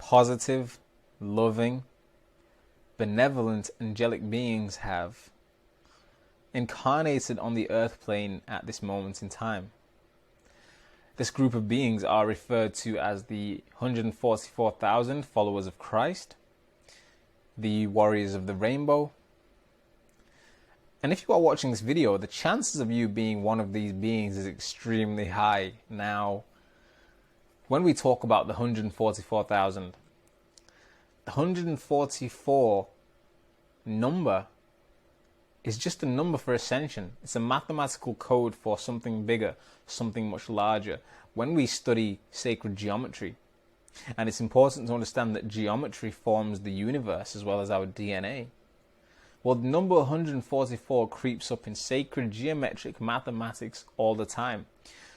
positive, loving, benevolent, angelic beings have incarnated on the earth plane at this moment in time. This group of beings are referred to as the 144,000 followers of Christ, the warriors of the rainbow. And if you are watching this video, the chances of you being one of these beings is extremely high. Now, when we talk about the 144,000, the 144 number is just a number for ascension. It's a mathematical code for something bigger, something much larger. When we study sacred geometry, and it's important to understand that geometry forms the universe as well as our DNA. Well, the number 144 creeps up in sacred geometric mathematics all the time.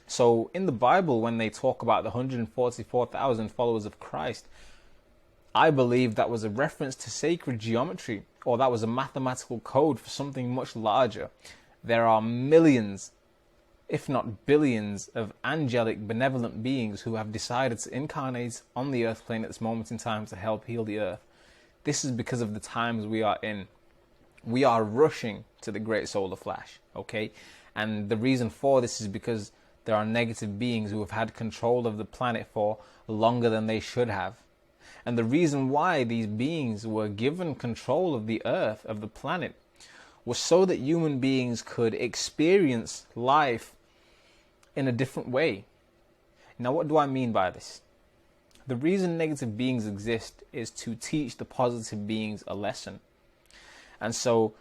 So in the Bible, when they talk about the 144,000 followers of Christ, I believe that was a reference to sacred geometry, or that was a mathematical code for something much larger. There are millions, if not billions, of angelic, benevolent beings who have decided to incarnate on the earth plane at this moment in time to help heal the earth. This is because of the times we are in. We are rushing to the great solar flash, okay? And the reason for this is because there are negative beings who have had control of the planet for longer than they should have. And the reason why these beings were given control of the earth, of the planet, was so that human beings could experience life in a different way. Now, what do I mean by this? The reason negative beings exist is to teach the positive beings a lesson. And so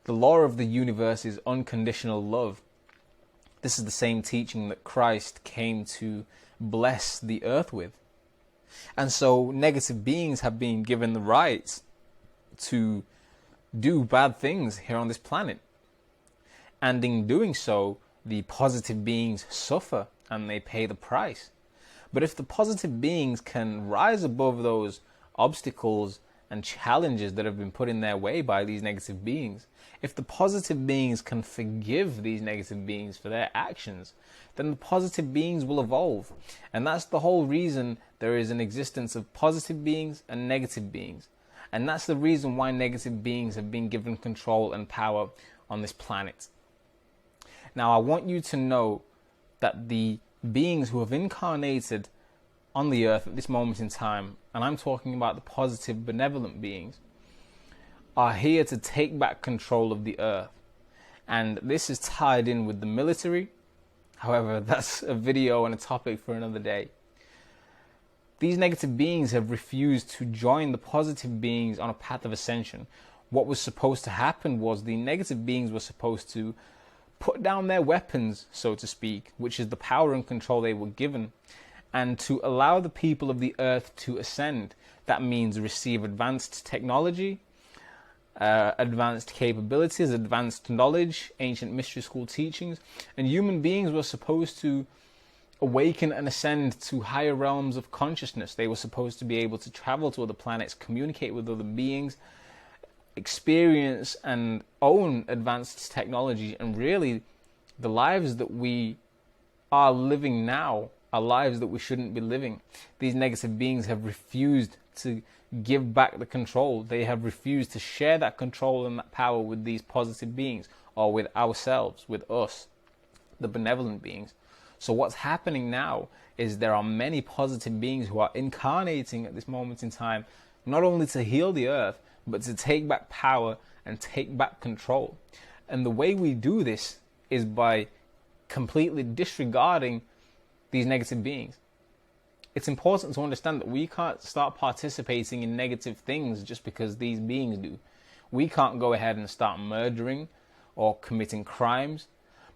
the law of the universe is unconditional love. This is the same teaching that Christ came to bless the earth with. And so negative beings have been given the right to do bad things here on this planet. And in doing so, the positive beings suffer and they pay the price. But if the positive beings can rise above those obstacles and challenges that have been put in their way by these negative beings, if the positive beings can forgive these negative beings for their actions, then the positive beings will evolve. And that's the whole reason there is an existence of positive beings and negative beings. And that's the reason why negative beings have been given control and power on this planet. Now, I want you to know that the beings who have incarnated on the earth at this moment in time, and I'm talking about the positive, benevolent beings, are here to take back control of the earth. And this is tied in with the military. However, that's a video and a topic for another day. These negative beings have refused to join the positive beings on a path of ascension. What was supposed to happen was the negative beings were supposed to put down their weapons, so to speak, which is the power and control they were given, and to allow the people of the earth to ascend. That means receive advanced technology, advanced capabilities, advanced knowledge, ancient mystery school teachings, and human beings were supposed to awaken and ascend to higher realms of consciousness. They were supposed to be able to travel to other planets, communicate with other beings, experience and own advanced technology. And really, the lives that we are living now are lives that we shouldn't be living. These negative beings have refused to give back the control. They have refused to share that control and that power with these positive beings, or with ourselves, with us, the benevolent beings. So what's happening now is there are many positive beings who are incarnating at this moment in time, not only to heal the earth, but to take back power and take back control. And the way we do this is by completely disregarding these negative beings. It's important to understand that we can't start participating in negative things just because these beings do. We can't go ahead and start murdering or committing crimes.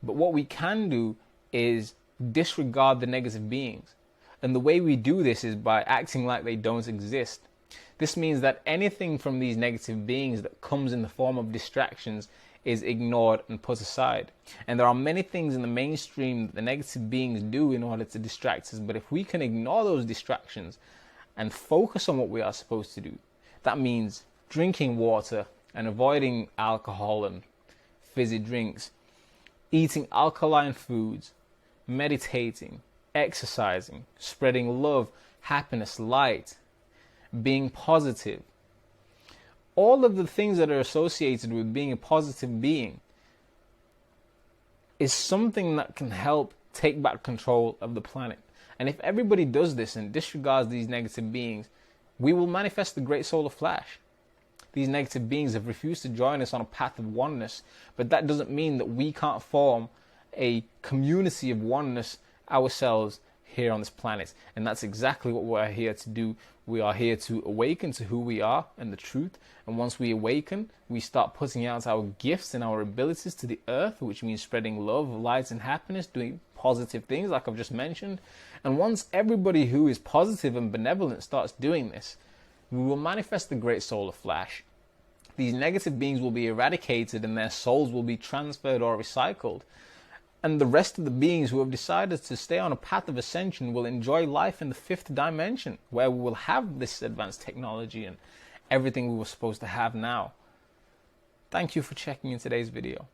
But what we can do is disregard the negative beings. And the way we do this is by acting like they don't exist. This means that anything from these negative beings that comes in the form of distractions is ignored and put aside. And there are many things in the mainstream that the negative beings do in order to distract us. But if we can ignore those distractions and focus on what we are supposed to do, that means drinking water and avoiding alcohol and fizzy drinks, eating alkaline foods, meditating, exercising, spreading love, happiness, light, being positive. All of the things that are associated with being a positive being is something that can help take back control of the planet. And if everybody does this and disregards these negative beings, we will manifest the great solar flash. These negative beings have refused to join us on a path of oneness, but that doesn't mean that we can't form a community of oneness ourselves here on this planet. And that's exactly what we're here to do. We are here to awaken to who we are and the truth. And once we awaken, we start putting out our gifts and our abilities to the earth, which means spreading love, light, and happiness, doing positive things like I've just mentioned. And once everybody who is positive and benevolent starts doing this, we will manifest the great solar flash. These negative beings will be eradicated and their souls will be transferred or recycled. And the rest of the beings who have decided to stay on a path of ascension will enjoy life in the fifth dimension, where we will have this advanced technology and everything we were supposed to have now. Thank you for checking in today's video.